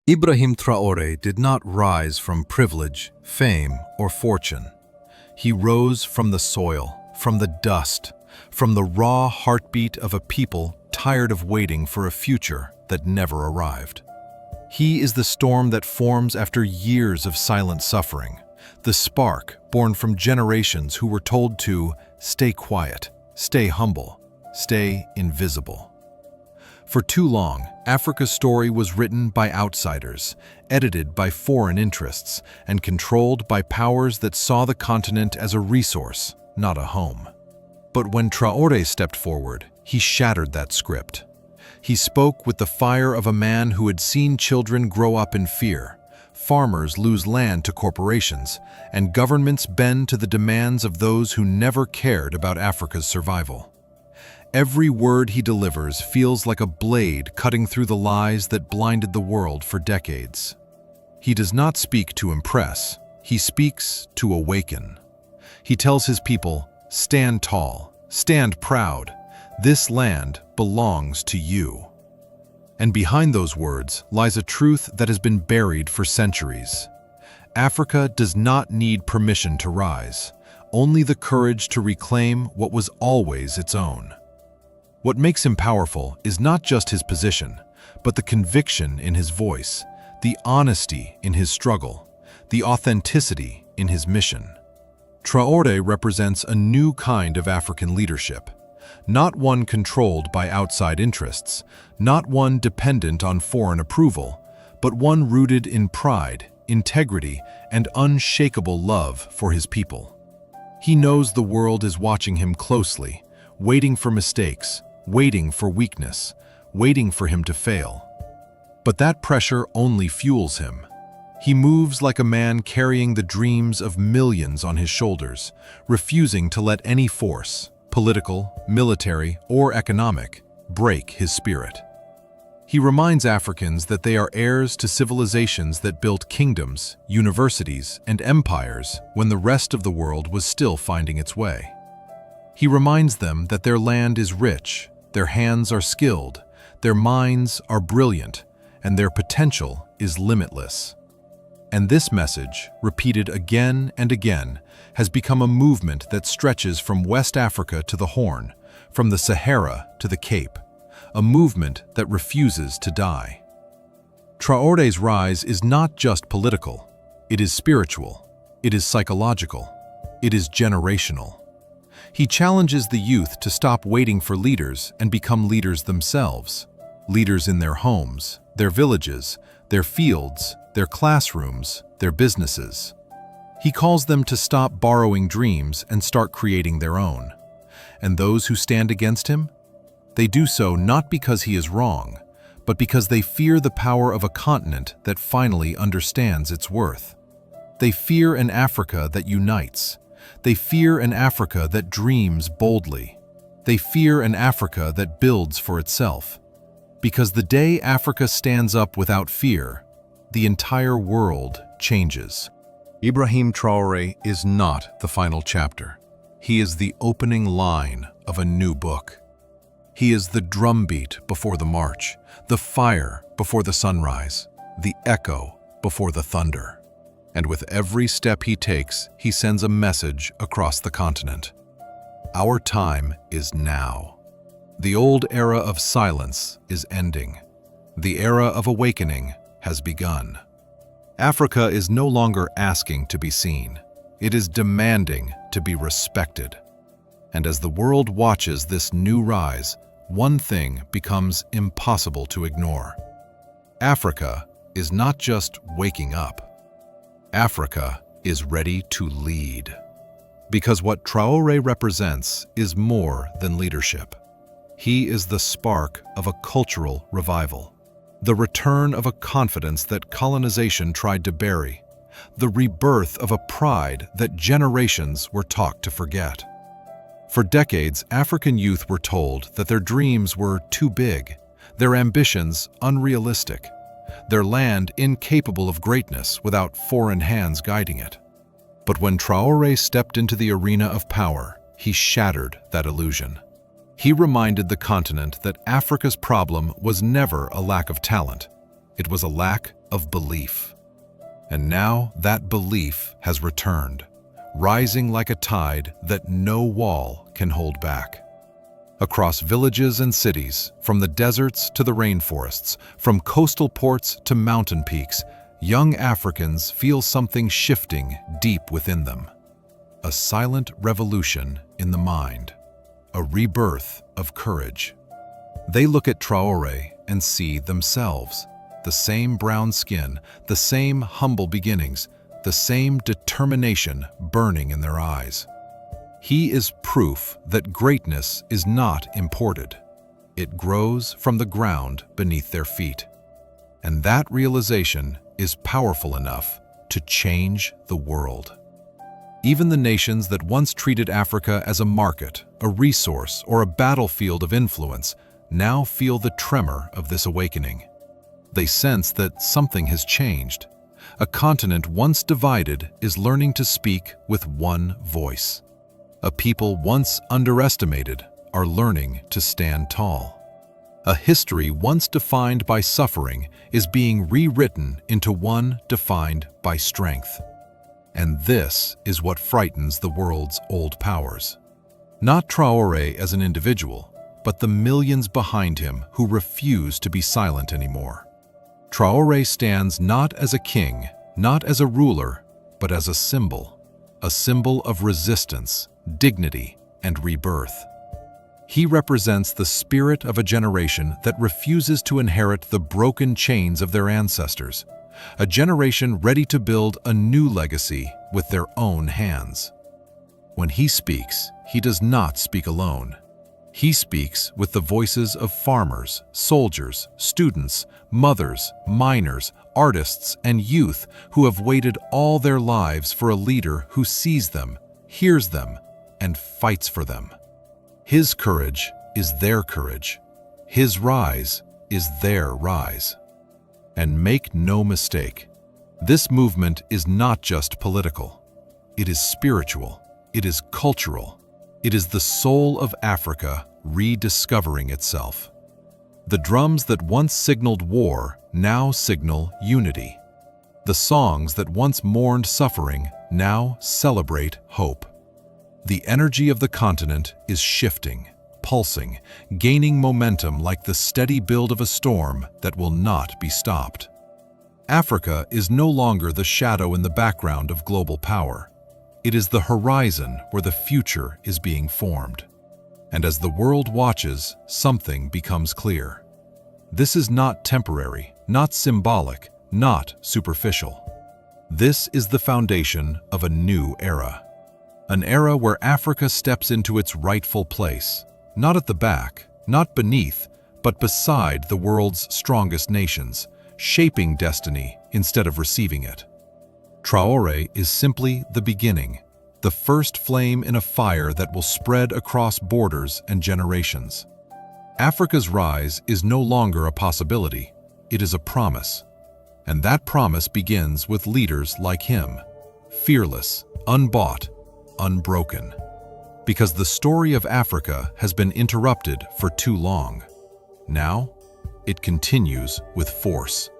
Ibrahim Traoré did not rise from privilege, fame, or fortune. He rose from the soil, from the dust, from the raw heartbeat of a people tired of waiting for a future that never arrived. He is the storm that forms after years of silent suffering, the spark born from generations who were told to stay quiet, stay humble, stay invisible. For too long, Africa's story was written by outsiders, edited by foreign interests, and controlled by powers that saw the continent as a resource, not a home. But when Traoré stepped forward, he shattered that script. He spoke with the fire of a man who had seen children grow up in fear, farmers lose land to corporations, and governments bend to the demands of those who never cared about Africa's survival. Every word he delivers feels like a blade cutting through the lies that blinded the world for decades. He does not speak to impress, he speaks to awaken. He tells his people, stand tall, stand proud, this land belongs to you. And behind those words lies a truth that has been buried for centuries. Africa does not need permission to rise, only the courage to reclaim what was always its own. What makes him powerful is not just his position, but the conviction in his voice, the honesty in his struggle, the authenticity in his mission. Traoré represents a new kind of African leadership, not one controlled by outside interests, not one dependent on foreign approval, but one rooted in pride, integrity, and unshakable love for his people. He knows the world is watching him closely, waiting for mistakes, waiting for weakness, waiting for him to fail. But that pressure only fuels him. He moves like a man carrying the dreams of millions on his shoulders, refusing to let any force, political, military, or economic, break his spirit. He reminds Africans that they are heirs to civilizations that built kingdoms, universities, and empires when the rest of the world was still finding its way. He reminds them that their land is rich, their hands are skilled, their minds are brilliant, and their potential is limitless. And this message, repeated again and again, has become a movement that stretches from West Africa to the Horn, from the Sahara to the Cape, a movement that refuses to die. Traoré's rise is not just political, it is spiritual, it is psychological, it is generational. He challenges the youth to stop waiting for leaders and become leaders themselves, leaders in their homes, their villages, their fields, their classrooms, their businesses. He calls them to stop borrowing dreams and start creating their own. And those who stand against him? They do so not because he is wrong, but because they fear the power of a continent that finally understands its worth. They fear an Africa that unites. They fear an Africa that dreams boldly. They fear an Africa that builds for itself. Because the day Africa stands up without fear, the entire world changes. Ibrahim Traoré is not the final chapter. He is the opening line of a new book. He is the drumbeat before the march, the fire before the sunrise, the echo before the thunder. And with every step he takes, he sends a message across the continent. Our time is now. The old era of silence is ending. The era of awakening has begun. Africa is no longer asking to be seen. It is demanding to be respected. And as the world watches this new rise, one thing becomes impossible to ignore. Africa is not just waking up. Africa is ready to lead. Because what Traoré represents is more than leadership. He is the spark of a cultural revival, the return of a confidence that colonization tried to bury, the rebirth of a pride that generations were taught to forget. For decades, African youth were told that their dreams were too big, their ambitions unrealistic, their land incapable of greatness without foreign hands guiding it. But when Traoré stepped into the arena of power, he shattered that illusion. He reminded the continent that Africa's problem was never a lack of talent. It was a lack of belief. And now that belief has returned, rising like a tide that no wall can hold back. Across villages and cities, from the deserts to the rainforests, from coastal ports to mountain peaks, young Africans feel something shifting deep within them. A silent revolution in the mind, a rebirth of courage. They look at Traoré and see themselves, the same brown skin, the same humble beginnings, the same determination burning in their eyes. He is proof that greatness is not imported. It grows from the ground beneath their feet. And that realization is powerful enough to change the world. Even the nations that once treated Africa as a market, a resource, or a battlefield of influence now feel the tremor of this awakening. They sense that something has changed. A continent once divided is learning to speak with one voice. A people once underestimated are learning to stand tall. A history once defined by suffering is being rewritten into one defined by strength. And this is what frightens the world's old powers. Not Traoré as an individual, but the millions behind him who refuse to be silent anymore. Traoré stands not as a king, not as a ruler, but as a symbol of resistance, dignity, and rebirth. He represents the spirit of a generation that refuses to inherit the broken chains of their ancestors, a generation ready to build a new legacy with their own hands. When he speaks, he does not speak alone. He speaks with the voices of farmers, soldiers, students, mothers, miners, artists, and youth who have waited all their lives for a leader who sees them, hears them, and fights for them. His courage is their courage. His rise is their rise. And make no mistake, this movement is not just political. It is spiritual. It is cultural. It is the soul of Africa rediscovering itself. The drums that once signaled war now signal unity. The songs that once mourned suffering now celebrate hope. The energy of the continent is shifting, pulsing, gaining momentum like the steady build of a storm that will not be stopped. Africa is no longer the shadow in the background of global power. It is the horizon where the future is being formed. And as the world watches, something becomes clear. This is not temporary, not symbolic, not superficial. This is the foundation of a new era. An era where Africa steps into its rightful place, not at the back, not beneath, but beside the world's strongest nations, shaping destiny instead of receiving it. Traoré is simply the beginning, the first flame in a fire that will spread across borders and generations. Africa's rise is no longer a possibility, it is a promise. And that promise begins with leaders like him, fearless, unbought, unbroken. Because the story of Africa has been interrupted for too long. Now, it continues with force.